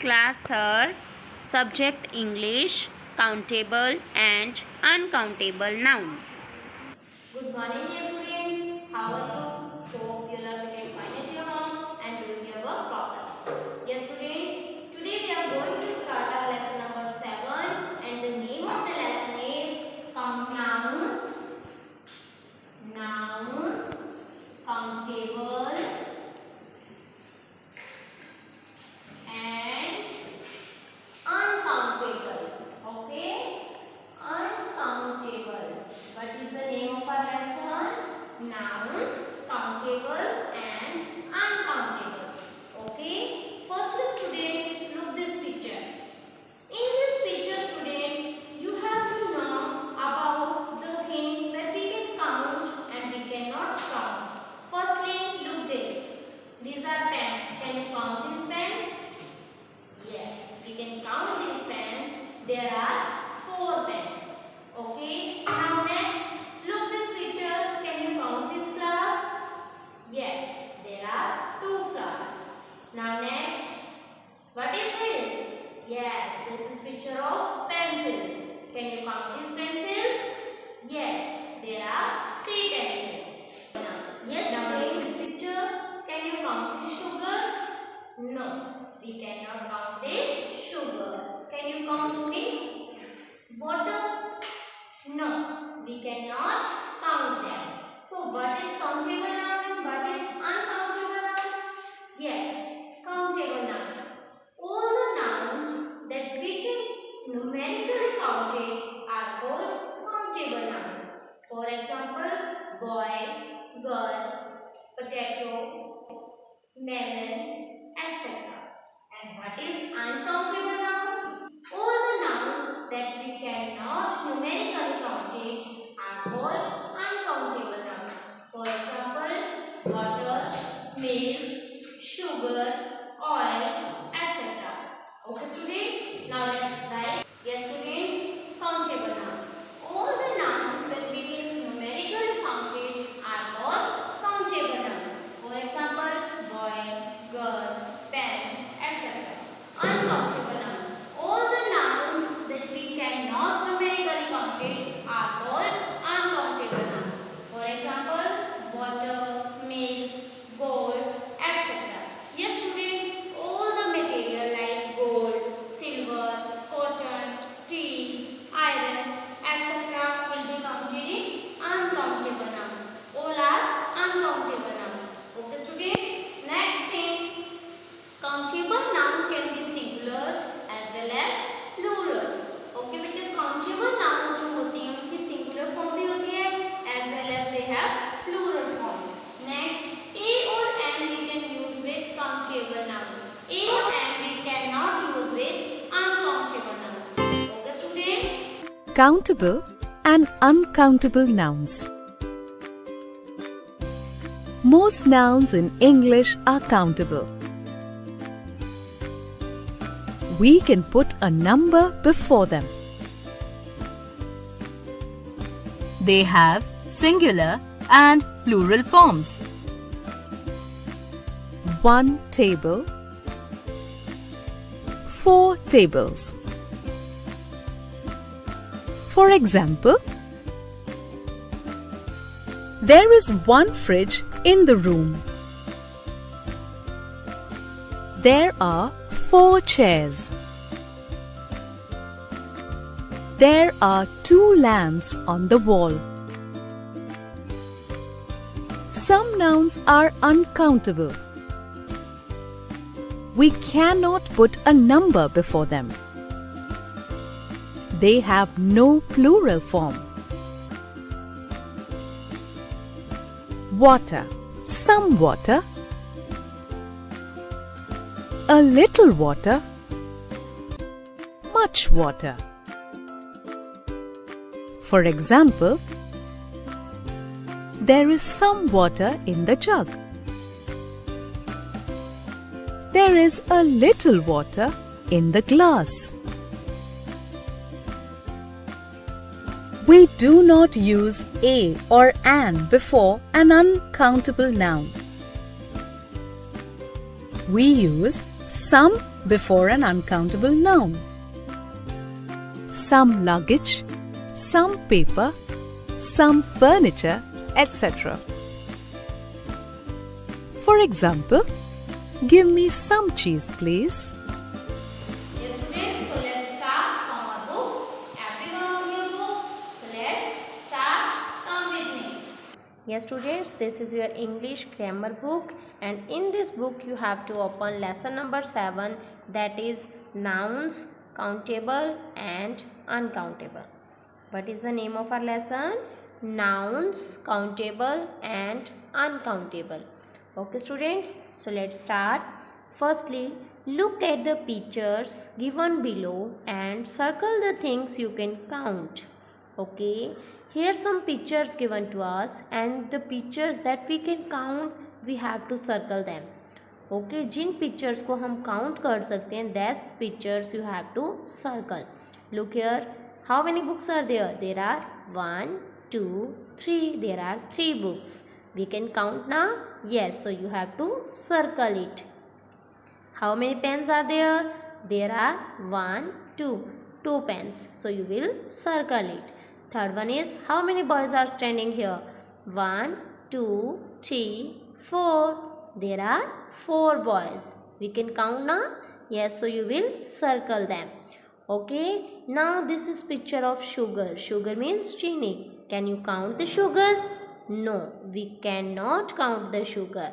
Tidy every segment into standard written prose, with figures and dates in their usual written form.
Class 3rd, Subject English, Countable and Uncountable Noun. Good morning, dear students. How are you? Hope you are feeling fine at your home and doing your work properly. Dear students, today we are going to start our lesson number 7, and the name of the lesson is nouns, countable, and uncountable. Okay? Uncountable. What is the name of our lesson? Nouns, countable and uncountable. Okay? Firstly, students, look this picture. In this picture, students, you have to know about the things that we can count and we cannot count. Firstly, look this. These are pens. Can you count these pens? Yes, we can count these pens. There are 4 pens. Okay. Now next, look this picture. Can you count these flowers? Yes, there are 2 flowers. Now next, what is this? Yes, this is picture of pencils. Can you count these pencils? Yes, there are 3 pencils. Now in this picture, can you count the sugar? No, we cannot count the sugar. Can you count the water? No, we cannot count them. So what is countable noun and what is uncountable noun? Yes, countable noun. All the nouns that we can numerically count it are called countable nouns. For example, boy, girl, potato, melon, etc. And what is uncountable noun? All the nouns that we cannot numerically count it are called uncountable noun. For example, water, milk, sugar, oil, etc. Okay, students? Now let's write. Yes, students, countable noun. All the nouns that we can numerically count it are called countable noun. For example, boy, girl, pen, etc. Uncountable noun. All the nouns that we cannot numerically count it are called uncountable noun. For example, water, milk, gold, etc. Yes, students, all the material like gold, silver, cotton, steel, iron, etc. will be counted in uncountable noun. All are uncountable noun. Okay, students. Next thing, countable noun can be singular as well as plural. Okay, बेटे countable nouns जो होती हैं उनकी singular form भी होती है as well as they have plural form. Next, a or n we can use with countable noun. A or n we cannot use with uncountable noun. Okay, students. Countable and uncountable nouns. Most nouns in English are countable. We can put a number before them. They have singular and plural forms. 1 table, 4 tables. For example, there is 1 fridge in the room. There are 4 chairs. There are 2 lamps on the wall. Some nouns are uncountable. We cannot put a number before them. They have no plural form. Water, some water, a little water, much water. For example, there is some water in the jug. There is a little water in the glass. We do not use a or an before an uncountable noun. We use some before an uncountable noun. Some luggage, some paper, some furniture, etc. For example, give me some cheese, please. Yes, students, so let's start from our book. Everyone on your book. So let's start. Come with me. Yes, students, this is your English grammar book, and in this book you have to open lesson number 7, that is nouns, countable and uncountable. What is the name of our lesson? Nouns, countable and uncountable. Okay, students, so let's start. Firstly, look at the pictures given below and circle the things you can count. Okay, here some pictures given to us, and the pictures that we can count, we have to circle them. Okay, Jin pictures को हम count कर सकते हैं, that pictures you have to circle. Look here, how many books are there? There are 1, 2, 3. There are 3 books. We can count now? Yes, so you have to circle it. How many pens are there? There are 1, 2 pens. So you will circle it. Third one is, how many boys are standing here? 1, 2, 3, 4. There are 4 boys. We can count now? Yes, so you will circle them. Okay, now this is picture of sugar. Sugar means chini. Can you count the sugar? No, we cannot count the sugar.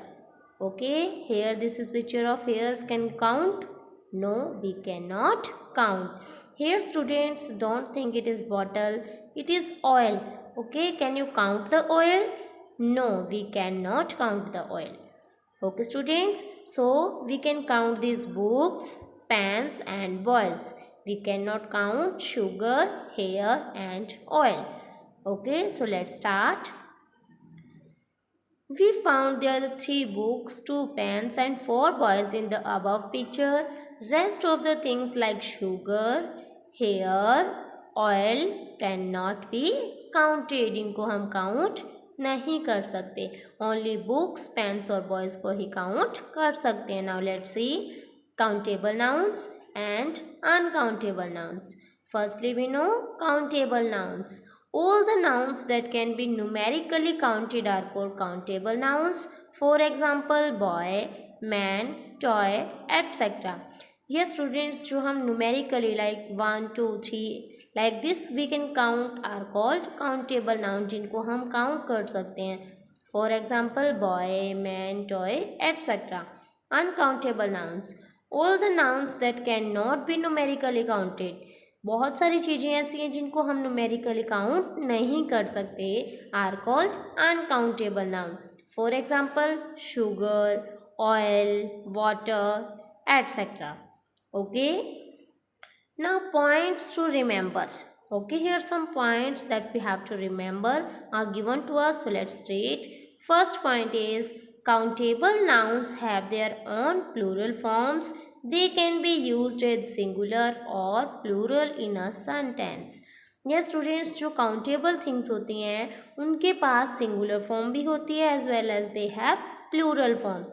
Okay, here this is picture of hairs. Can count? No, we cannot count. Here students, don't think it is bottle. It is oil. Okay, can you count the oil? No, we cannot count the oil. Okay students, so we can count these books, pens and boys. We cannot count sugar, hair and oil. Okay, so let's start. We found there are 3 books, 2 pens and 4 boys in the above picture. Rest of the things like sugar, hair, oil cannot be counted. इनको हम count नहीं कर सकते. Only books, pens और boys को ही count कर सकते हैं. Now let's see countable nouns and uncountable nouns. Firstly, we know countable nouns. All the nouns that can be numerically counted are called countable nouns. For example, boy, man, toy, etc. Yes, students, जो हम numerically like 1, 2, 3 like this we can count are called countable nouns, जिनको हम count कर सकते हैं. For example, boy, man, toy, etc. Uncountable nouns. All the nouns that cannot be numerically counted. बहुत सारी चीज़ें ऐसी हैं जिनको हम न्यूमेरिकली काउंट नहीं कर सकते, are called uncountable noun. For example sugar, oil, water etcetera. Okay, now points to remember. Okay, here are some points that we have to remember are given to us. So let's state. First point is countable nouns have their own plural forms. They can be used as singular or plural in a sentence. Yes students, जो countable things होती हैं उनके पास singular form भी होती है as well as they have plural form.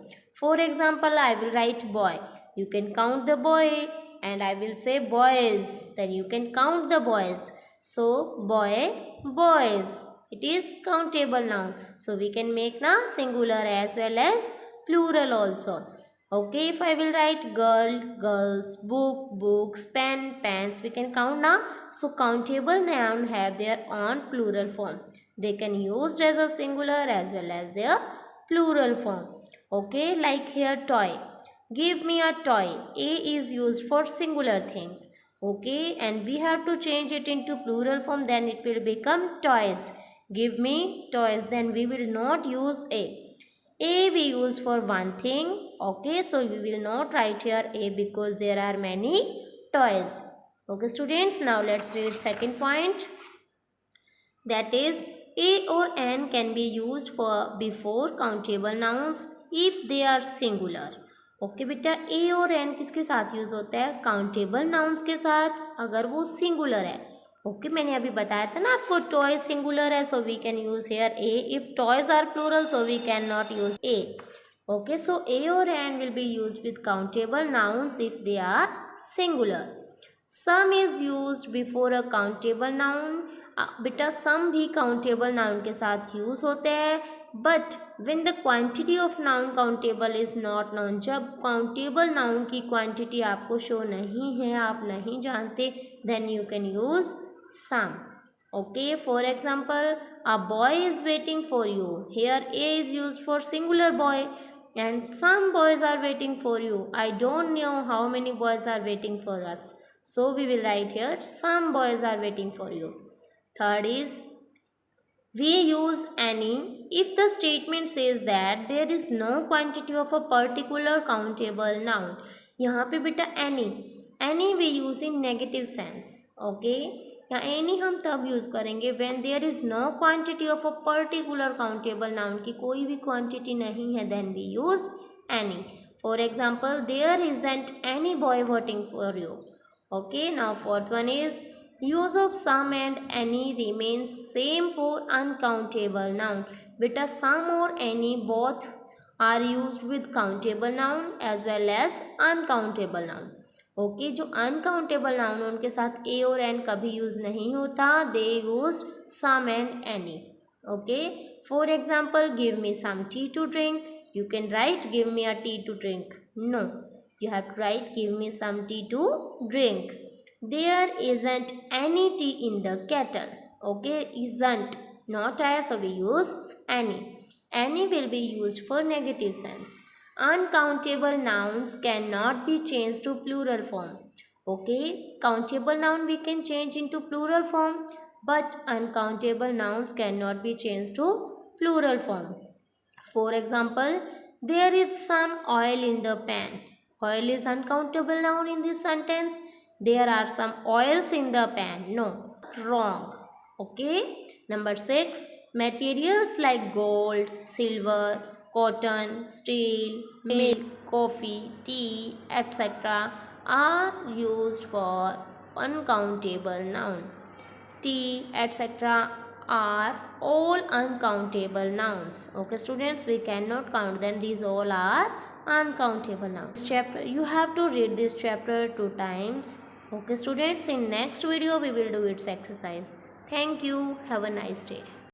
For example, I will write boy. You can count the boy. And I will say boys, then you can count the boys. So boy, boys. It is countable noun. So we can make now singular as well as plural also. Okay, if I will write girl, girls, book, books, pen, pens, we can count now. So countable noun have their own plural form. They can used as a singular as well as their plural form. Okay, like here toy. Give me a toy. A is used for singular things. Okay, and we have to change it into plural form, then it will become toys. Give me toys, then we will not use A. A we use for one thing. Okay, so we will not write here A because there are many toys. Okay students, now let's read second point. That is A or N can be used for before countable nouns if they are singular. Okay बेटा, ए और N किसके साथ use होता है? Countable nouns के साथ, अगर वो सिंगुलर है. ओके, मैंने अभी बताया था ना आपको टॉय सिंगुलर है, so we can use here a. If toys are plural, so we can not use a. Okay, so a or an will be used with countable nouns if they are singular. Some is used before a countable noun. बेटा सम भी countable noun के साथ use होते हैं, but when the quantity of noun countable is not known, जब countable noun की quantity आपको show नहीं है, आप नहीं जानते, then you can use some. Okay, for example, a boy is waiting for you. Here a is used for singular boy, and some boys are waiting for you. I don't know how many boys are waiting for us, so we will write here some boys are waiting for you. Third is, we use any if the statement says that there is no quantity of a particular countable noun. यहाँ पे बेटा any we use in negative sense. Okay, या any हम तब use करेंगे when there is no quantity of a particular countable noun, की कोई भी quantity नहीं है, then we use any. For example, there isn't any boy waiting for you. Okay, now fourth one is, use of some and any remains same for uncountable noun. बेटा some or any both are used with countable noun as well as uncountable noun. Okay, जो uncountable noun उनके साथ a और an कभी use नहीं होता, they use some and any. Okay, for example, give me some tea to drink. You can write give me a tea to drink. No, you have to write give me some tea to drink. There isn't any tea in the kettle. Okay, isn't, not I, so we use any. Any will be used for negative sense. Uncountable nouns cannot be changed to plural form. Okay, countable noun we can change into plural form, but uncountable nouns cannot be changed to plural form. For example, there is some oil in the pan. Oil is uncountable noun in this sentence. There are some oils in the pan. No, wrong. Okay. Number 6. Materials like gold, silver, cotton, steel, milk, coffee, tea, etc. are used for uncountable noun. Tea, etc. are all uncountable nouns. Okay, students, we cannot count them. These all are uncountable nouns. Chapter, you have to read this chapter 2 times. Okay students, in next video we will do its exercise. Thank you. Have a nice day.